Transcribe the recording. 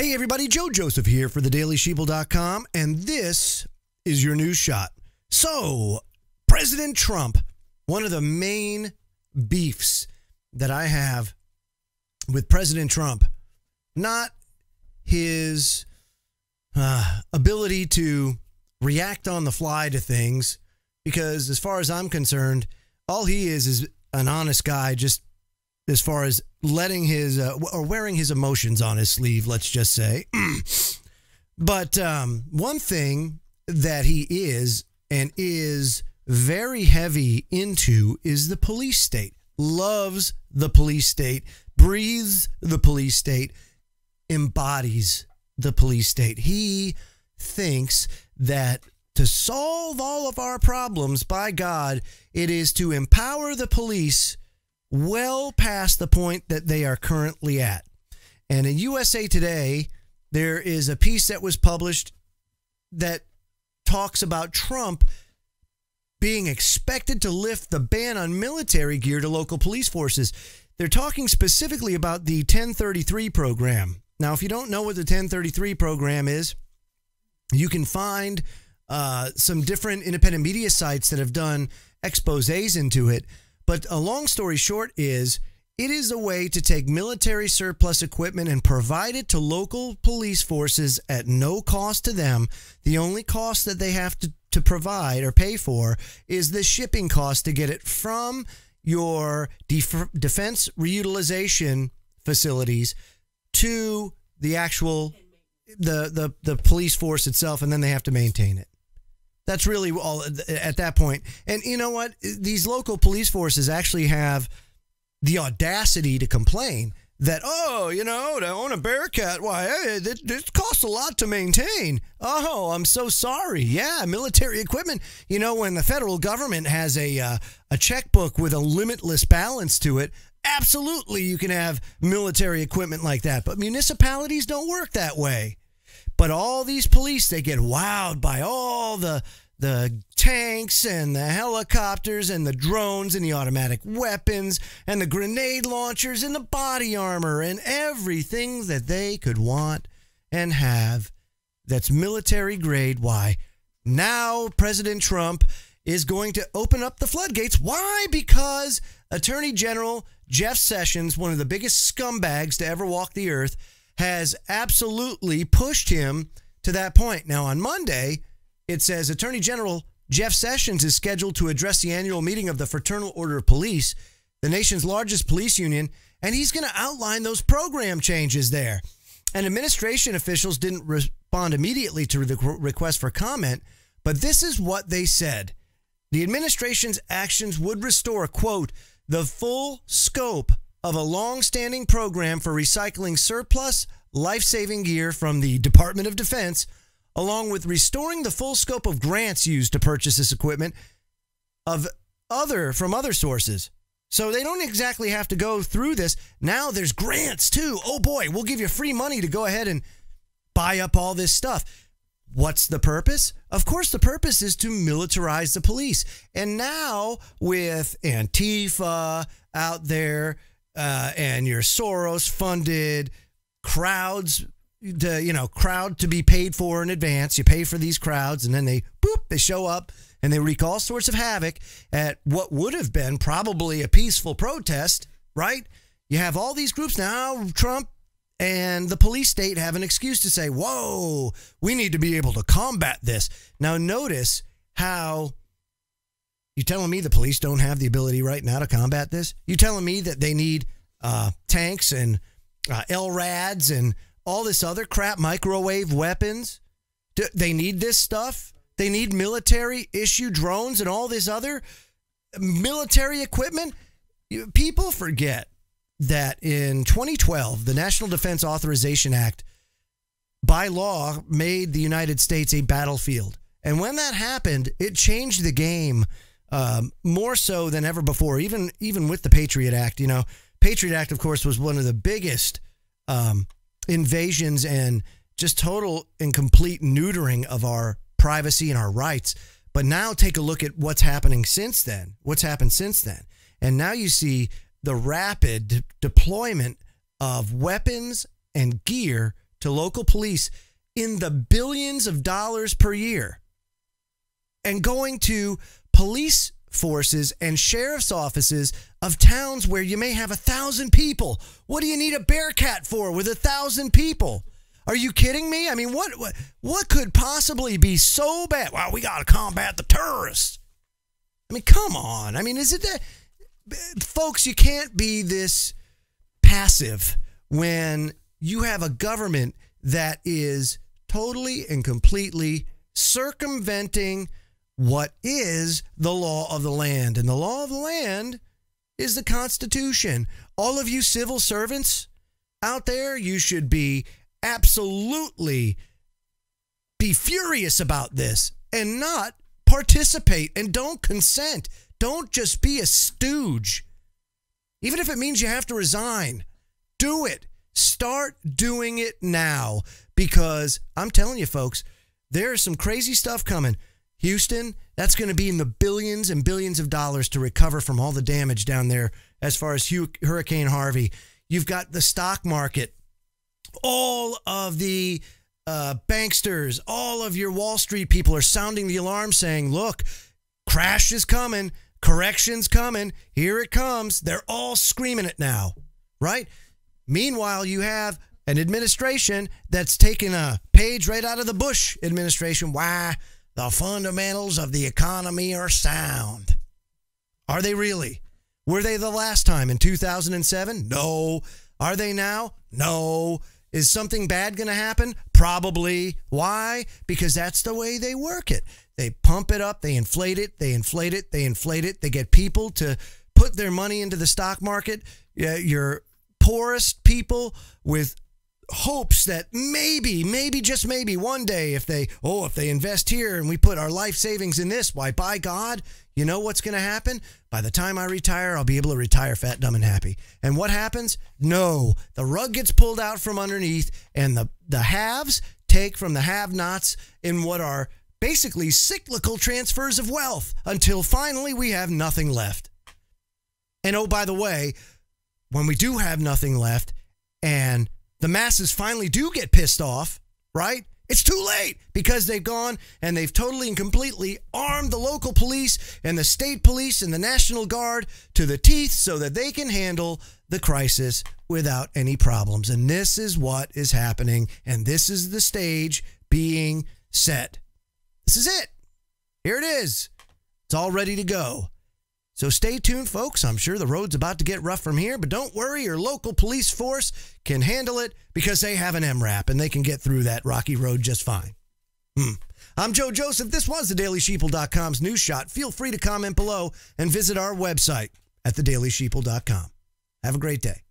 Hey everybody, Joe Joseph here for thedailysheeple.com, and this is your news shot. So, President Trump, one of the main beefs that I have with President Trump, not his ability to react on the fly to things, because as far as I'm concerned, all he is an honest guy, just as far as letting his or wearing his emotions on his sleeve, let's just say. But one thing that he is and is very heavy into is the police state. Loves the police state, breathes the police state, embodies the police state. He thinks that to solve all of our problems, by God, it is to empower the police well past the point that they are currently at. And in USA Today, there is a piece that was published that talks about Trump being expected to lift the ban on military gear to local police forces. They're talking specifically about the 1033 program. Now, if you don't know what the 1033 program is, you can find some different independent media sites that have done exposés into it. But a long story short is, it is a way to take military surplus equipment and provide it to local police forces at no cost to them. The only cost that they have to provide or pay for is the shipping cost to get it from your defense reutilization facilities to the actual the police force itself, and then they have to maintain it. That's really all at that point. And you know what? These local police forces actually have the audacity to complain that, oh, you know, to own a Bearcat, why, this costs a lot to maintain. Oh, I'm so sorry. Yeah, military equipment. You know, when the federal government has a checkbook with a limitless balance to it, absolutely you can have military equipment like that. But municipalities don't work that way. But all these police, they get wowed by all the tanks and the helicopters and the drones and the automatic weapons and the grenade launchers and the body armor and everything that they could want and have that's military grade. Why? Now President Trump is going to open up the floodgates. Why? Because Attorney General Jeff Sessions, one of the biggest scumbags to ever walk the earth, has absolutely pushed him to that point. Now, on Monday, it says Attorney General Jeff Sessions is scheduled to address the annual meeting of the Fraternal Order of Police, the nation's largest police union, and he's going to outline those program changes there. And administration officials didn't respond immediately to the request for comment, but this is what they said. The administration's actions would restore, quote, the full scope of a long-standing program for recycling surplus life-saving gear from the Department of Defense, along with restoring the full scope of grants used to purchase this equipment from other sources. So they don't exactly have to go through this. Now there's grants too. Oh boy, we'll give you free money to go ahead and buy up all this stuff. What's the purpose? Of course, the purpose is to militarize the police. And now with Antifa out there, and your Soros-funded crowds, crowd to be paid for in advance. You pay for these crowds, and then they show up, and they wreak all sorts of havoc at what would have been probably a peaceful protest, right? You have all these groups now. Trump and the police state have an excuse to say, whoa, we need to be able to combat this. Now, notice how you telling me the police don't have the ability right now to combat this? You telling me that they need tanks and LRADs and all this other crap, microwave weapons? They need this stuff? They need military-issue drones and all this other military equipment? People forget that in 2012, the National Defense Authorization Act, by law, made the United States a battlefield. And when that happened, it changed the game more so than ever before, even with the Patriot Act. You know, Patriot Act, of course, was one of the biggest invasions and just total and complete neutering of our privacy and our rights. But now take a look at what's happening since then, what's happened since then. And now you see the rapid deployment of weapons and gear to local police in the billions of dollars per year and going to police forces and sheriff's offices of towns where you may have 1,000 people. What do you need a Bearcat for with 1,000 people? Are you kidding me? I mean, what could possibly be so bad? Well, we got to combat the terrorists. I mean, come on. I mean, is it that? Folks, you can't be this passive when you have a government that is totally and completely circumventing what is the law of the land. And the law of the land is the Constitution. All of you civil servants out there, you should be absolutely be furious about this and not participate, and don't consent. Don't just be a stooge. Even if it means you have to resign, do it. Start doing it now, because I'm telling you, folks, there's some crazy stuff coming. Houston, that's going to be in the billions and billions of dollars to recover from all the damage down there as far as Hurricane Harvey. You've got the stock market, all of the banksters, all of your Wall Street people are sounding the alarm saying, look, crash is coming, correction's coming, here it comes. They're all screaming it now, right? Meanwhile, you have an administration that's taken a page right out of the Bush administration. Why? The fundamentals of the economy are sound. Are they really? Were they the last time in 2007? No. Are they now? No. Is something bad going to happen? Probably. Why? Because that's the way they work it. They pump it up, they inflate it, they inflate it, they inflate it. They get people to put their money into the stock market. Your poorest people with hopes that maybe, just maybe one day if they invest here and we put our life savings in this, why, by God, you know what's going to happen? By the time I retire, I'll be able to retire fat, dumb, and happy. And what happens? No, the rug gets pulled out from underneath, and the haves take from the have-nots in what are basically cyclical transfers of wealth until finally we have nothing left. And oh, by the way, when we do have nothing left and the masses finally do get pissed off, right? It's too late, because they've gone and they've totally and completely armed the local police and the state police and the National Guard to the teeth so that they can handle the crisis without any problems. And this is what is happening, and this is the stage being set. This is it. Here it is. It's all ready to go. So stay tuned, folks. I'm sure the road's about to get rough from here, but don't worry. Your local police force can handle it because they have an MRAP and they can get through that rocky road just fine. I'm Joe Joseph. This was thedailysheeple.com's News Shot. Feel free to comment below and visit our website at thedailysheeple.com. Have a great day.